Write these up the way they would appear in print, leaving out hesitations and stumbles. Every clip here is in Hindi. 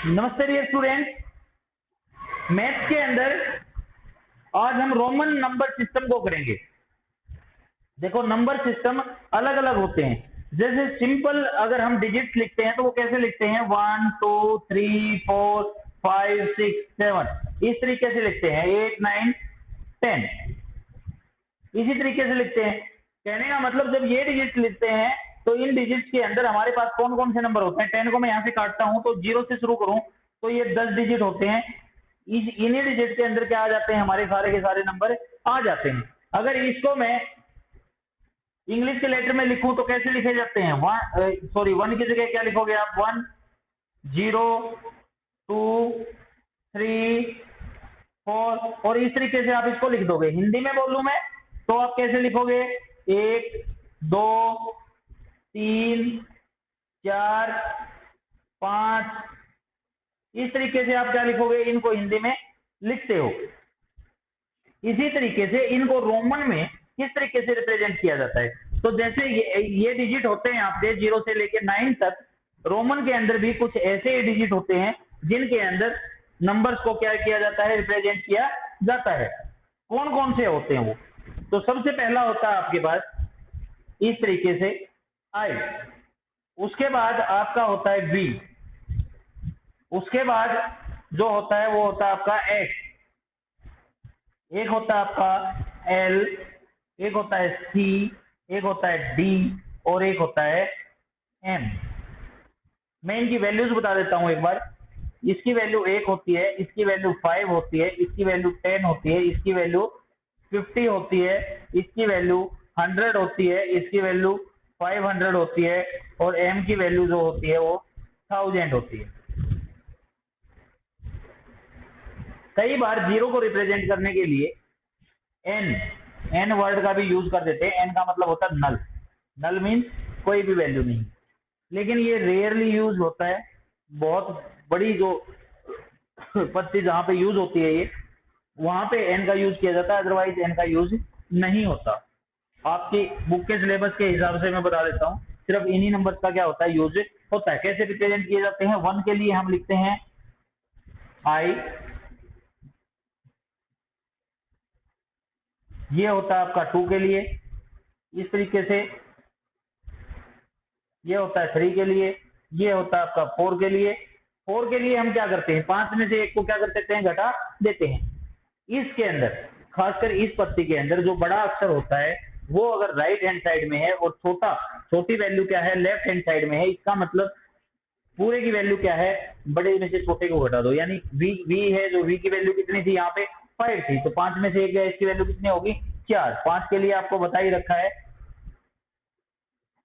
नमस्ते डियर स्टूडेंट। मैथ्स के अंदर आज हम रोमन नंबर सिस्टम को करेंगे। देखो, नंबर सिस्टम अलग अलग होते हैं। जैसे सिंपल अगर हम डिजिट्स लिखते हैं तो वो कैसे लिखते हैं, 1 2 3 4 5 6 7, इस तरीके से लिखते हैं। 8 9 10 इसी तरीके से लिखते हैं। कहने का मतलब जब ये डिजिट्स लिखते हैं तो इन डिजिट्स के अंदर हमारे पास कौन कौन से नंबर होते हैं। 10 को मैं यहाँ से काटता हूँ तो 0 से शुरू करूँ तो ये 10 डिजिट होते हैं। इन्हीं डिजिट के अंदर क्या आ जाते हैं, हमारे सारे के सारे नंबर आ जाते हैं। अगर इसको मैं इंग्लिश के लेटर में लिखूं तो कैसे लिखे जाते हैं, वन की जगह क्या लिखोगे आप, 1 0 2 3 4, और इस तरीके से आप इसको लिख दोगे। हिंदी में बोलूं मैं तो आप कैसे लिखोगे, 1 2 3 4 5, इस तरीके से आप क्या लिखोगे, इनको हिंदी में लिखते हो। इसी तरीके से इनको रोमन में किस तरीके से रिप्रेजेंट किया जाता है, तो जैसे ये डिजिट होते हैं आपके 0 से लेकर 9 तक। रोमन के अंदर भी कुछ ऐसे डिजिट होते हैं जिनके अंदर नंबर्स को क्या किया जाता है, रिप्रेजेंट किया जाता है। कौन कौन से होते हैं वो, तो सबसे पहला होता है आपके पास इस तरीके से I, उसके बाद आपका होता है V, उसके बाद जो होता है वो होता है आपका X, एक होता है आपका L, एक होता है C, एक होता है D और एक होता है M। मैं इनकी वैल्यूज बता देता हूं एक बार। इसकी वैल्यू 1 होती है, इसकी वैल्यू 5 होती है, इसकी वैल्यू 10 होती है, इसकी वैल्यू 50 होती है, इसकी वैल्यू 100 होती है, इसकी वैल्यू 500 होती है, और M की वैल्यू जो होती है वो 1000 होती है। कई बार जीरो को रिप्रेजेंट करने के लिए एन वर्ड का भी यूज कर देते हैं। एन का मतलब होता है नल। नल मीन्स कोई भी वैल्यू नहीं, लेकिन ये रेयरली यूज होता है। बहुत बड़ी जो पत्ती जहां पे यूज होती है ये, वहां पे एन का यूज किया जाता है, अदरवाइज एन का यूज नहीं होता। आपकी बुक के सिलेबस के हिसाब से मैं बता देता हूँ, सिर्फ इन्हीं नंबर्स का क्या होता है, यूज होता है। कैसे रिप्रेजेंट किए जाते हैं, 1 के लिए हम लिखते हैं आई, ये होता है आपका 2 के लिए, इस तरीके से ये होता है 3 के लिए, ये होता है आपका 4 के लिए। 4 के लिए हम क्या करते हैं, 5 में से एक को क्या कर देते हैं, घटा देते हैं। इसके अंदर खासकर इस पत्ती के अंदर जो बड़ा अक्षर होता है वो अगर राइट हैंड साइड में है और छोटी वैल्यू क्या है, लेफ्ट हैंड साइड में है, इसका मतलब पूरे की वैल्यू क्या है, बड़े में से छोटे को घटा दो। यानी वी है, जो वी की वैल्यू कितनी थी यहाँ पे 5 थी, तो 5 में से एक गया, इसकी वैल्यू कितनी होगी 4। 5 के लिए आपको बता ही रखा है।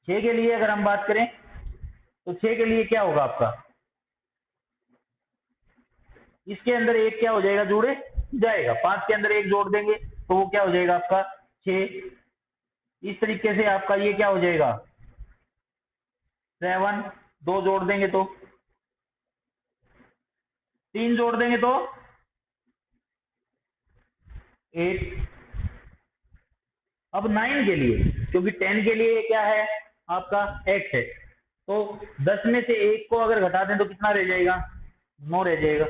6 के लिए अगर हम बात करें तो 6 के लिए क्या होगा आपका, इसके अंदर एक क्या हो जाएगा, जुड़े जाएगा। 5 के अंदर एक जोड़ देंगे तो वो क्या हो जाएगा आपका 6। इस तरीके से आपका ये क्या हो जाएगा 7, 2 जोड़ देंगे तो 3 जोड़ देंगे तो 8। अब 9 के लिए, क्योंकि 10 के लिए क्या है आपका x है, तो 10 में से एक को अगर घटा दें तो कितना रह जाएगा, 9 रह जाएगा।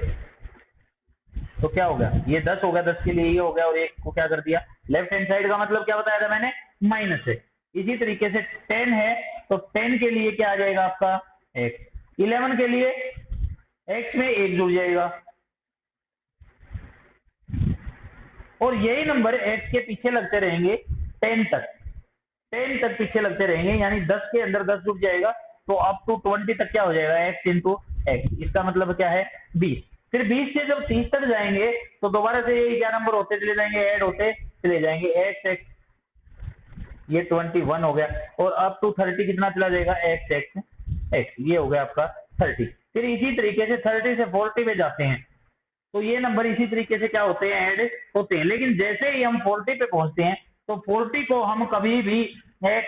तो क्या हो गया, ये 10 हो गया, 10 के लिए ये हो गया, और एक को क्या कर दिया, लेफ्ट हैंड साइड का मतलब क्या बताया था मैंने, माइनस है। इसी तरीके से 10 है तो 10 के लिए क्या आ जाएगा आपका x। 11 के लिए x में एक जुड़ जाएगा, और यही नंबर x के पीछे लगते रहेंगे 10 तक पीछे लगते रहेंगे। यानी 10 के अंदर 10 जुड़ जाएगा तो अप टू 20 तक क्या हो जाएगा, x इंटू एक्स। इसका मतलब क्या है 20। फिर 20 से जब 30 तक जाएंगे तो दोबारा से यही क्या नंबर होते चले जाएंगे, ऐड होते चले जाएंगे, x ये 21 हो गया, और अप टू 30 कितना चला जाएगा, x ये हो गया आपका 30। फिर इसी तरीके से 30 से 40 में जाते हैं तो ये नंबर इसी तरीके से क्या होते हैं, ऐड होते हैं। लेकिन जैसे ही हम 40 पे पहुंचते हैं तो 40 को हम कभी भी x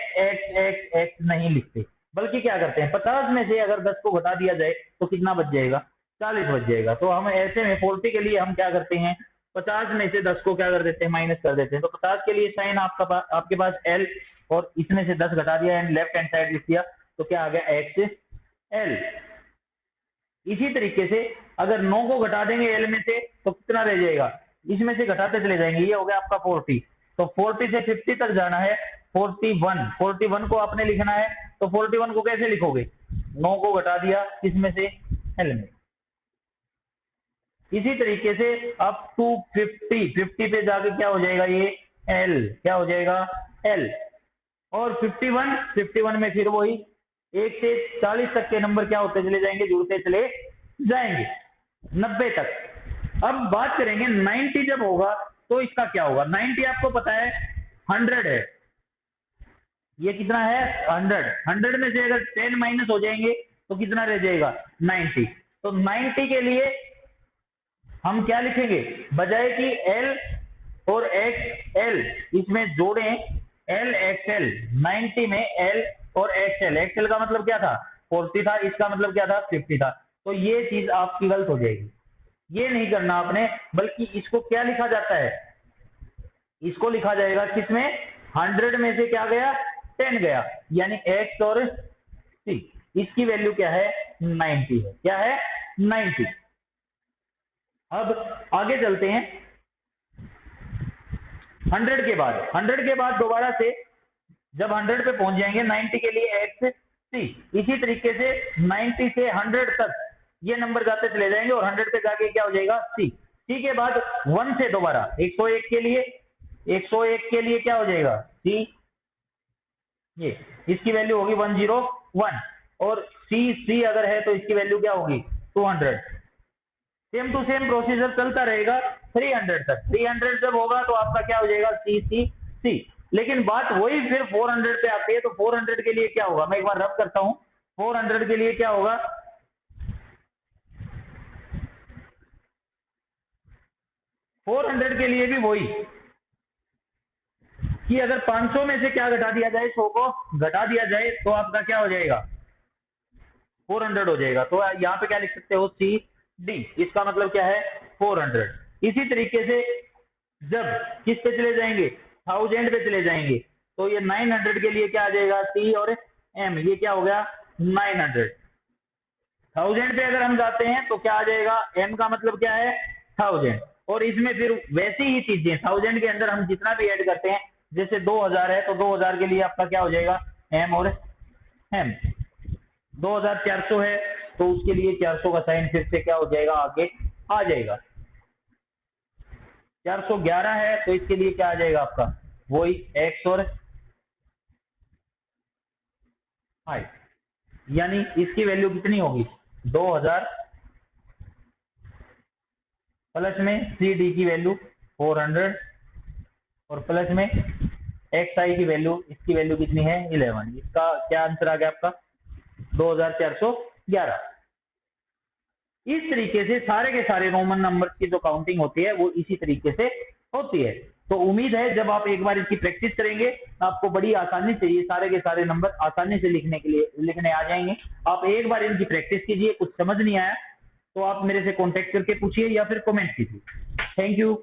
नहीं लिखते, बल्कि क्या करते हैं, 50 में से अगर 10 को घटा दिया जाए तो कितना बच जाएगा, 40 बच जाएगा। तो हम ऐसे में 40 के लिए हम क्या करते हैं, 50 में से 10 को क्या कर देते हैं, माइनस कर देते हैं। तो 50 के लिए साइन आपके पास L, और इसमें से 10 घटा दिया एंड लेफ्ट हैंड साइड लिख दिया, तो क्या आ गया XL। इसी तरीके से अगर 9 को घटा देंगे एल में से तो कितना रह जाएगा, इसमें से घटाते चले जाएंगे, ये हो गया आपका 40। तो 40 से 50 तक जाना है, 41 को आपने लिखना है, तो 41 को कैसे लिखोगे, 9 को घटा दिया इसमें से एल में। इसी तरीके से अप टू 50 पे जाके क्या हो जाएगा, ये एल, क्या हो जाएगा एल। और 51 में फिर वही 1 से 40 तक के नंबर क्या होते चले जाएंगे, जुड़ते चले जाएंगे 90 तक। अब बात करेंगे 90 जब होगा तो इसका क्या होगा। 90 आपको पता है 100 है, ये कितना है 100 में से अगर 10 माइनस हो जाएंगे तो कितना रह जाएगा 90। तो 90 के लिए हम क्या लिखेंगे, बजाय कि एल और एक्स एल इसमें जोड़ें एल एक्स एल, 90 में एल और एक्स एल का मतलब क्या था 40 था, इसका मतलब क्या था 50 था। तो ये चीज आपकी गलत हो जाएगी, ये नहीं करना आपने, बल्कि इसको क्या लिखा जाता है, इसको लिखा जाएगा किसमें 100 में से क्या गया 10 गया, यानी एक्स और सी, इसकी वैल्यू क्या है 90 है, क्या है 90। अब आगे चलते हैं 100 के बाद दोबारा से जब 100 पे पहुंच जाएंगे 90 के लिए एक्स सी, इसी तरीके से 90 से 100 तक ये नंबर जाते चले जाएंगे और 100 पे जाके क्या हो जाएगा सी। सी के बाद 1 से दोबारा 101 के लिए क्या हो जाएगा सी, ये इसकी वैल्यू होगी 101, और सी अगर है तो इसकी वैल्यू क्या होगी 200। सेम टू सेम प्रोसीजर चलता रहेगा 300 तक। 300 जब होगा तो आपका क्या हो जाएगा सी। लेकिन बात वही फिर 400 पे आती है, तो 400 के लिए क्या होगा, मैं एक बार रब करता हूं, 400 के लिए क्या होगा, 400 के लिए भी वही कि अगर 500 में से क्या घटा दिया जाए, 100 को घटा दिया जाए तो आपका क्या हो जाएगा 400 हो जाएगा। तो यहाँ पे क्या लिख सकते हो सी डी, इसका मतलब क्या है 400। इसी तरीके से जब किस पे चले जाएंगे 1000 पे चले जाएंगे, तो ये 900 के लिए क्या आ जाएगा सी और एम, ये क्या हो गया 900। 1000 पे अगर हम जाते हैं तो क्या आ जाएगा, एम का मतलब क्या है 1000, और इसमें फिर वैसी ही चीजें 1000 के अंदर हम जितना भी ऐड करते हैं, जैसे 2000 है तो 2000 के लिए आपका क्या हो जाएगा एम और एम। 2400 है तो उसके लिए 400 का साइन फिर से क्या हो जाएगा आगे आ जाएगा। 411 है तो इसके लिए क्या आ जाएगा आपका वही एक्स और आई, यानी इसकी वैल्यू कितनी होगी 2000 प्लस में सी डी की वैल्यू 400 और प्लस में एक्स आई की वैल्यू, इसकी वैल्यू कितनी है 11। इसका क्या आंसर आ गया आपका 2411। इस तरीके से सारे के सारे रोमन नंबर्स की जो काउंटिंग होती है वो इसी तरीके से होती है। तो उम्मीद है जब आप एक बार इसकी प्रैक्टिस करेंगे आपको बड़ी आसानी से ये सारे के सारे नंबर आसानी से लिखने आ जाएंगे। आप एक बार इनकी प्रैक्टिस कीजिए, कुछ समझ नहीं आया तो आप मेरे से कांटेक्ट करके पूछिए या फिर कमेंट कीजिए। Thank you.